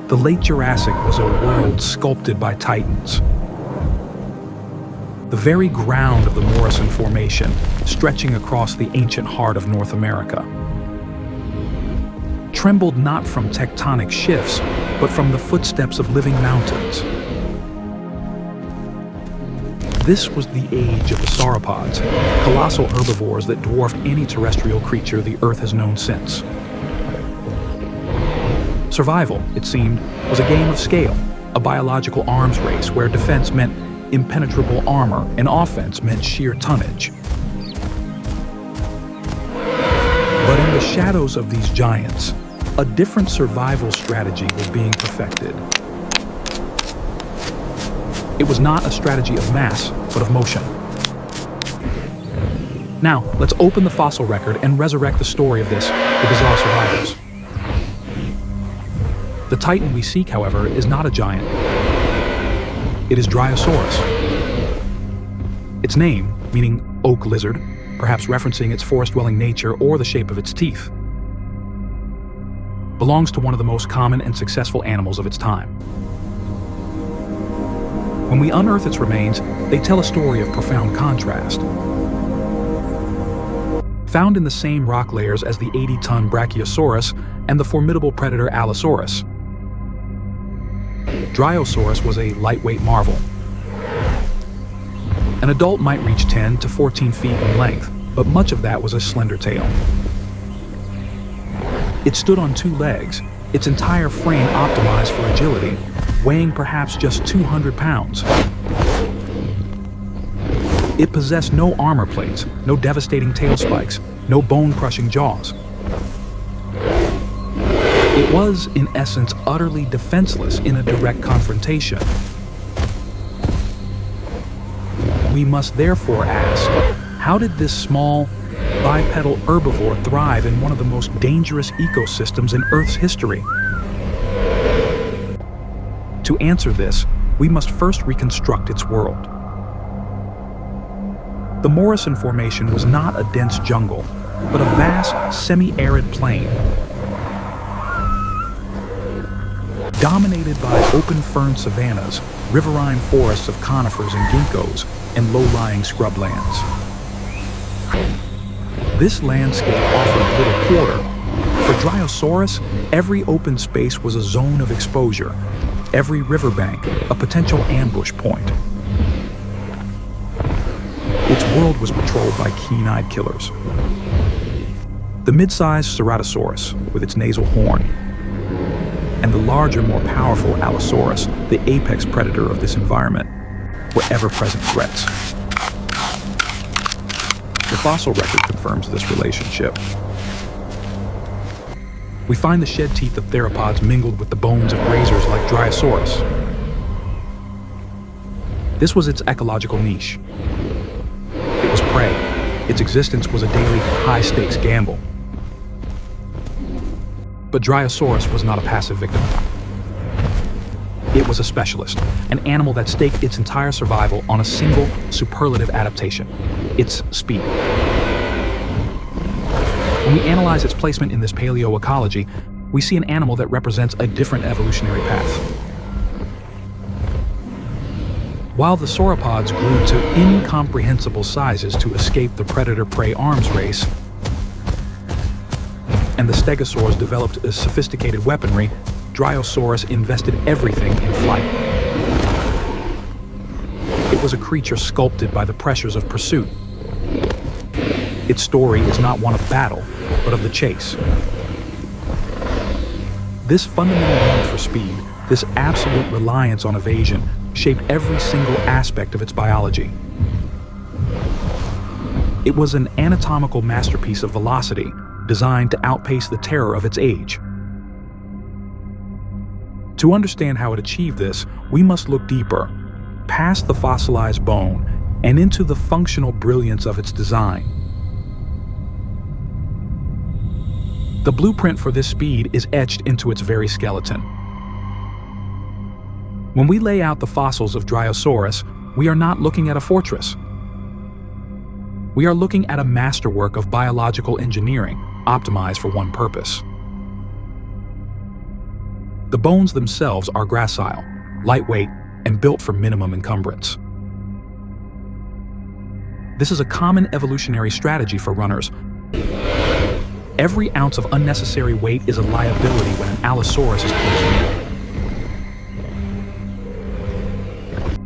The late Jurassic was a world sculpted by titans. The very ground of the Morrison Formation, stretching across the ancient heart of North America, trembled not from tectonic shifts, but from the footsteps of living mountains. This was the age of the sauropods, colossal herbivores that dwarfed any terrestrial creature the Earth has known since. Survival, it seemed, was a game of scale, a biological arms race where defense meant impenetrable armor and offense meant sheer tonnage. But in the shadows of these giants, a different survival strategy was being perfected. It was not a strategy of mass, but of motion. Now, let's open the fossil record and resurrect the story of the bizarre survivors. The titan we seek, however, is not a giant. It is Dryosaurus. Its name, meaning oak lizard, perhaps referencing its forest-dwelling nature or the shape of its teeth, belongs to one of the most common and successful animals of its time. When we unearth its remains, they tell a story of profound contrast. Found in the same rock layers as the 80-ton Brachiosaurus and the formidable predator Allosaurus, Dryosaurus was a lightweight marvel. An adult might reach 10 to 14 feet in length, but much of that was a slender tail. It stood on two legs, its entire frame optimized for agility, weighing perhaps just 200 pounds. It possessed no armor plates, no devastating tail spikes, no bone-crushing jaws. It was, in essence, utterly defenseless in a direct confrontation. We must therefore ask, how did this small, bipedal herbivore thrive in one of the most dangerous ecosystems in Earth's history? To answer this, we must first reconstruct its world. The Morrison Formation was not a dense jungle, but a vast, semi-arid plain, dominated by open fern savannas, riverine forests of conifers and ginkgos, and low-lying scrublands. This landscape offered little quarter. For Dryosaurus, every open space was a zone of exposure, every riverbank a potential ambush point. Its world was patrolled by keen-eyed killers. The mid-sized Ceratosaurus, with its nasal horn, and the larger, more powerful Allosaurus, the apex predator of this environment, were ever-present threats. The fossil record confirms this relationship. We find the shed teeth of theropods mingled with the bones of grazers like Dryosaurus. This was its ecological niche. It was prey. Its existence was a daily, high-stakes gamble. But Dryosaurus was not a passive victim. It was a specialist, an animal that staked its entire survival on a single, superlative adaptation: its speed. When we analyze its placement in this paleoecology, we see an animal that represents a different evolutionary path. While the sauropods grew to incomprehensible sizes to escape the predator-prey arms race, and the stegosaurs developed a sophisticated weaponry, Dryosaurus invested everything in flight. It was a creature sculpted by the pressures of pursuit. Its story is not one of battle, but of the chase. This fundamental need for speed, this absolute reliance on evasion, shaped every single aspect of its biology. It was an anatomical masterpiece of velocity, designed to outpace the terror of its age. To understand how it achieved this, we must look deeper, past the fossilized bone, and into the functional brilliance of its design. The blueprint for this speed is etched into its very skeleton. When we lay out the fossils of Dryosaurus, we are not looking at a fortress. We are looking at a masterwork of biological engineering, optimized for one purpose. The bones themselves are gracile, lightweight, and built for minimum encumbrance. This is a common evolutionary strategy for runners. Every ounce of unnecessary weight is a liability when an Allosaurus is closing in.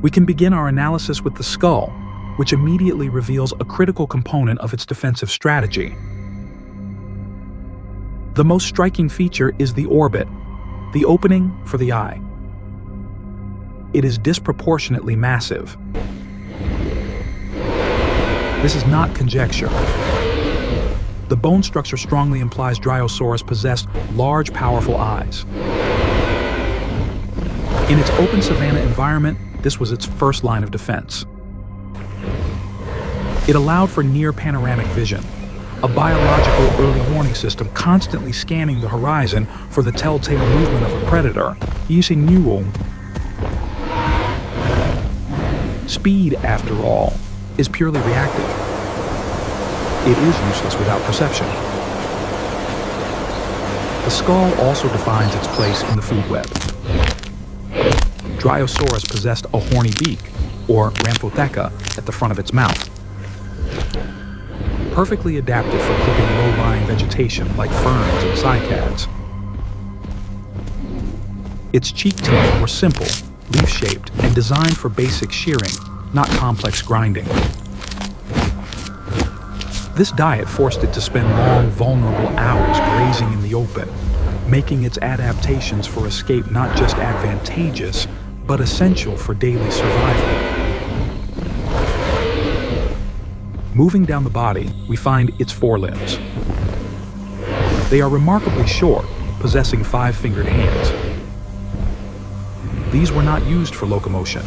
We can begin our analysis with the skull, which immediately reveals a critical component of its defensive strategy. The most striking feature is the orbit, the opening for the eye. It is disproportionately massive. This is not conjecture. The bone structure strongly implies Dryosaurus possessed large, powerful eyes. In its open savanna environment, this was its first line of defense. It allowed for near panoramic vision, a biological early warning system constantly scanning the horizon for the telltale movement of a predator. Speed, after all, is purely reactive. It is useless without perception. The skull also defines its place in the food web. Dryosaurus possessed a horny beak, or rhamphotheca, at the front of its mouth. Perfectly adapted for clipping low-lying vegetation like ferns and cycads. Its cheek teeth were simple, leaf-shaped, and designed for basic shearing, not complex grinding. This diet forced it to spend long, vulnerable hours grazing in the open, making its adaptations for escape not just advantageous, but essential for daily survival. Moving down the body, we find its forelimbs. They are remarkably short, possessing 5-fingered hands. These were not used for locomotion.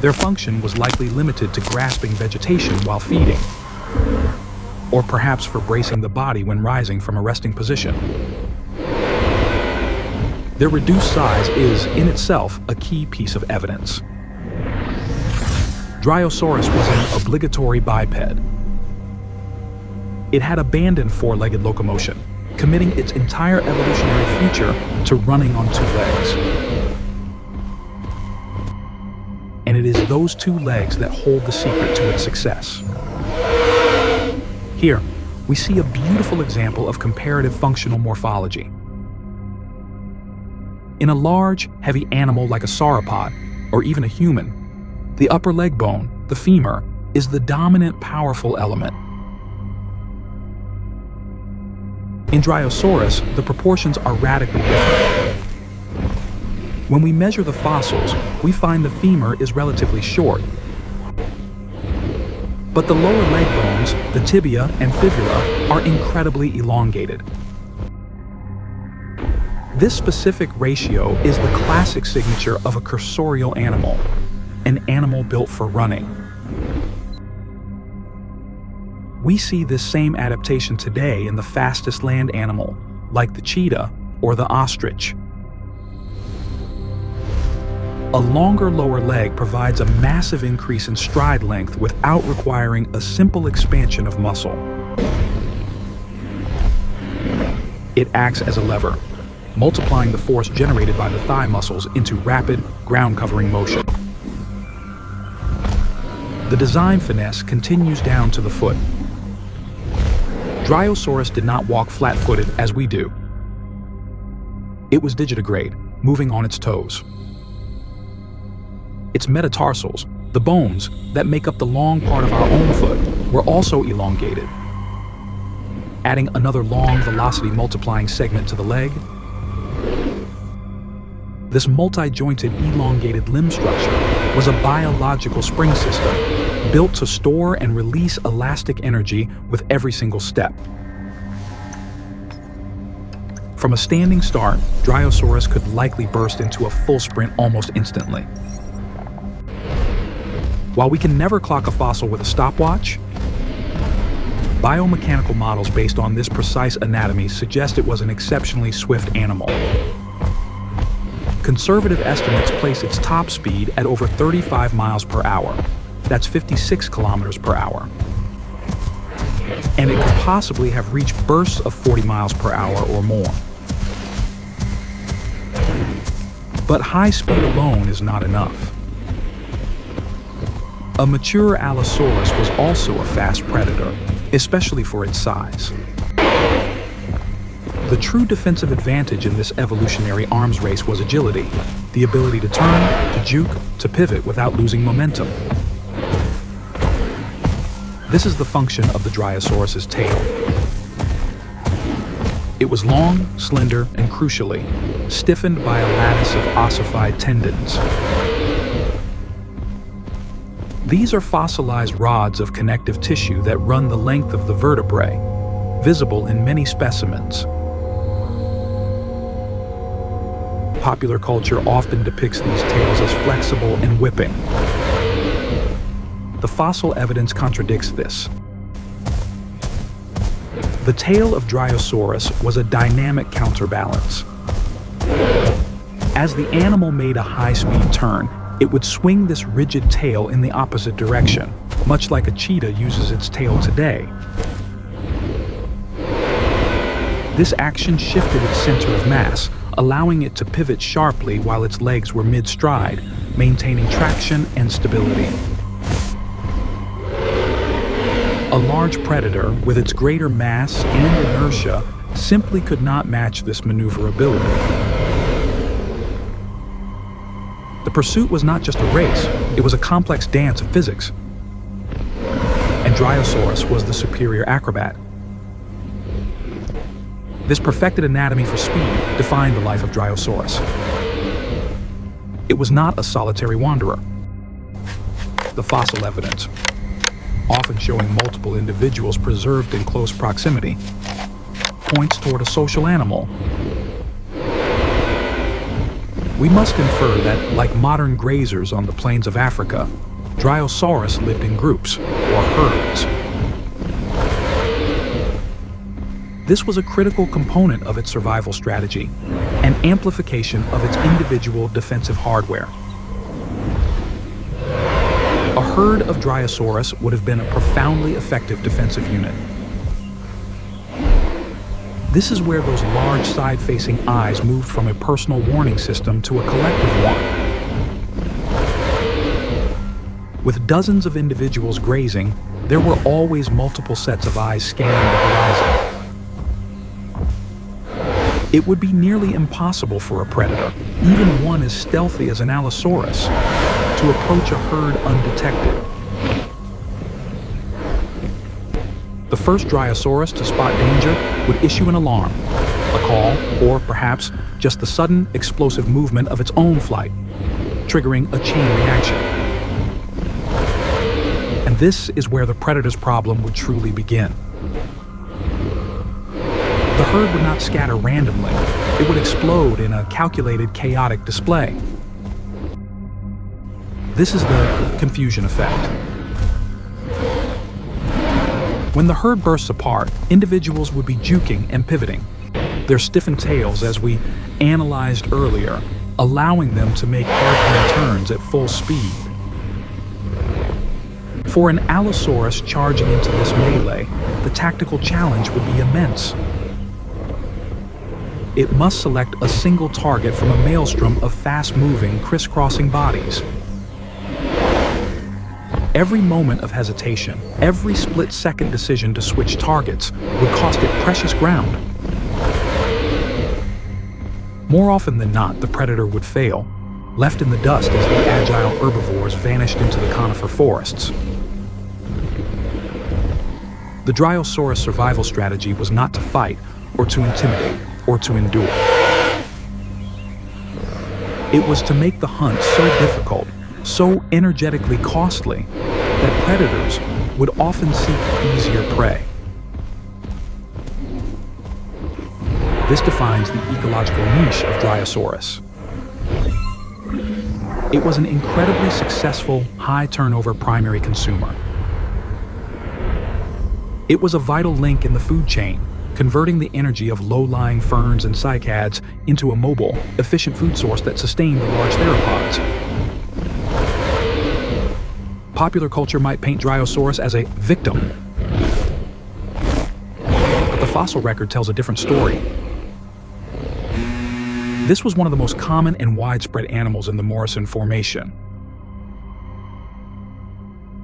Their function was likely limited to grasping vegetation while feeding, or perhaps for bracing the body when rising from a resting position. Their reduced size is, in itself, a key piece of evidence. Dryosaurus was an obligatory biped. It had abandoned four-legged locomotion, committing its entire evolutionary future to running on 2 legs. And it is those 2 legs that hold the secret to its success. Here, we see a beautiful example of comparative functional morphology. In a large, heavy animal like a sauropod, or even a human, the upper leg bone, the femur, is the dominant, powerful element. In Dryosaurus, the proportions are radically different. When we measure the fossils, we find the femur is relatively short. But the lower leg bones, the tibia and fibula, are incredibly elongated. This specific ratio is the classic signature of a cursorial animal, an animal built for running. We see this same adaptation today in the fastest land animal, like the cheetah or the ostrich. A longer lower leg provides a massive increase in stride length without requiring a simple expansion of muscle. It acts as a lever, multiplying the force generated by the thigh muscles into rapid, ground-covering motion. The design finesse continues down to the foot. Dryosaurus did not walk flat-footed as we do. It was digitigrade, moving on its toes. Its metatarsals, the bones that make up the long part of our own foot, were also elongated. Adding another long velocity multiplying segment to the leg, this multi-jointed elongated limb structure was a biological spring system built to store and release elastic energy with every single step. From a standing start, Dryosaurus could likely burst into a full sprint almost instantly. While we can never clock a fossil with a stopwatch, biomechanical models based on this precise anatomy suggest it was an exceptionally swift animal. Conservative estimates place its top speed at over 35 miles per hour. That's 56 kilometers per hour. And it could possibly have reached bursts of 40 miles per hour or more. But high speed alone is not enough. A mature Allosaurus was also a fast predator, especially for its size. The true defensive advantage in this evolutionary arms race was agility, the ability to turn, to juke, to pivot without losing momentum. This is the function of the Dryosaurus's tail. It was long, slender, and crucially, stiffened by a lattice of ossified tendons. These are fossilized rods of connective tissue that run the length of the vertebrae, visible in many specimens. Popular culture often depicts these tails as flexible and whipping. The fossil evidence contradicts this. The tail of Dryosaurus was a dynamic counterbalance. As the animal made a high-speed turn, it would swing this rigid tail in the opposite direction, much like a cheetah uses its tail today. This action shifted its center of mass, allowing it to pivot sharply while its legs were mid-stride, maintaining traction and stability. A large predator, with its greater mass and inertia, simply could not match this maneuverability. The pursuit was not just a race, it was a complex dance of physics. And Dryosaurus was the superior acrobat. This perfected anatomy for speed defined the life of Dryosaurus. It was not a solitary wanderer. The fossil evidence, often showing multiple individuals preserved in close proximity, points toward a social animal. We must infer that, like modern grazers on the plains of Africa, Dryosaurus lived in groups, or herds. This was a critical component of its survival strategy, an amplification of its individual defensive hardware. A herd of Dryosaurus would have been a profoundly effective defensive unit. This is where those large side-facing eyes moved from a personal warning system to a collective one. With dozens of individuals grazing, there were always multiple sets of eyes scanning the horizon. It would be nearly impossible for a predator, even one as stealthy as an Allosaurus, to approach a herd undetected. The first Dryosaurus to spot danger would issue an alarm, a call, or perhaps just the sudden explosive movement of its own flight, triggering a chain reaction. And this is where the predator's problem would truly begin. The herd would not scatter randomly, it would explode in a calculated, chaotic display. This is the confusion effect. When the herd bursts apart, individuals would be juking and pivoting, their stiffened tails, as we analyzed earlier, allowing them to make hairpin turns at full speed. For an Allosaurus charging into this melee, the tactical challenge would be immense. It must select a single target from a maelstrom of fast-moving, crisscrossing bodies. Every moment of hesitation, every split-second decision to switch targets would cost it precious ground. More often than not, the predator would fail, left in the dust as the agile herbivores vanished into the conifer forests. The Dryosaurus survival strategy was not to fight, or to intimidate, or to endure. It was to make the hunt so difficult, so energetically costly, that predators would often seek easier prey. This defines the ecological niche of Dryosaurus. It was an incredibly successful, high-turnover primary consumer. It was a vital link in the food chain, converting the energy of low-lying ferns and cycads into a mobile, efficient food source that sustained the large theropods. Popular culture might paint Dryosaurus as a victim, but the fossil record tells a different story. This was one of the most common and widespread animals in the Morrison Formation.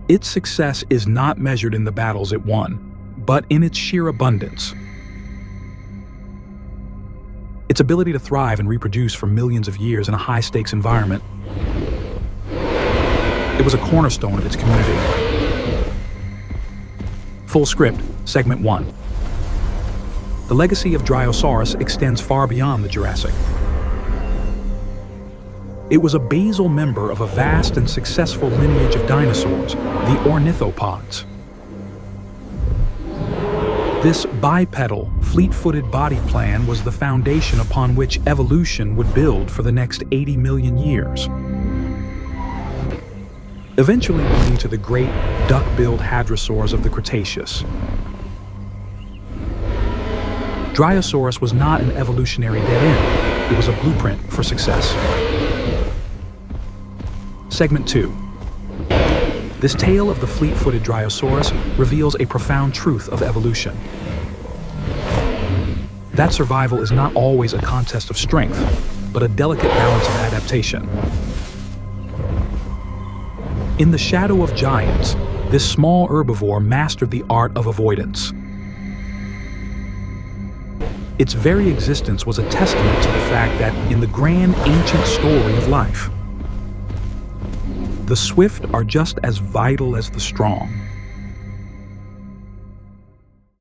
Its success is not measured in the battles it won, but in its sheer abundance. Its ability to thrive and reproduce for millions of years in a high-stakes environment. It was a cornerstone of its community. Full script, Segment 1. The legacy of Dryosaurus extends far beyond the Jurassic. It was a basal member of a vast and successful lineage of dinosaurs, the ornithopods. This bipedal, fleet-footed body plan was the foundation upon which evolution would build for the next 80 million years, eventually leading to the great duck-billed hadrosaurs of the Cretaceous. Dryosaurus was not an evolutionary dead end. It was a blueprint for success. Segment 2. This tale of the fleet-footed Dryosaurus reveals a profound truth of evolution. That survival is not always a contest of strength, but a delicate balance of adaptation. In the shadow of giants, this small herbivore mastered the art of avoidance. Its very existence was a testament to the fact that in the grand ancient story of life, the swift are just as vital as the strong.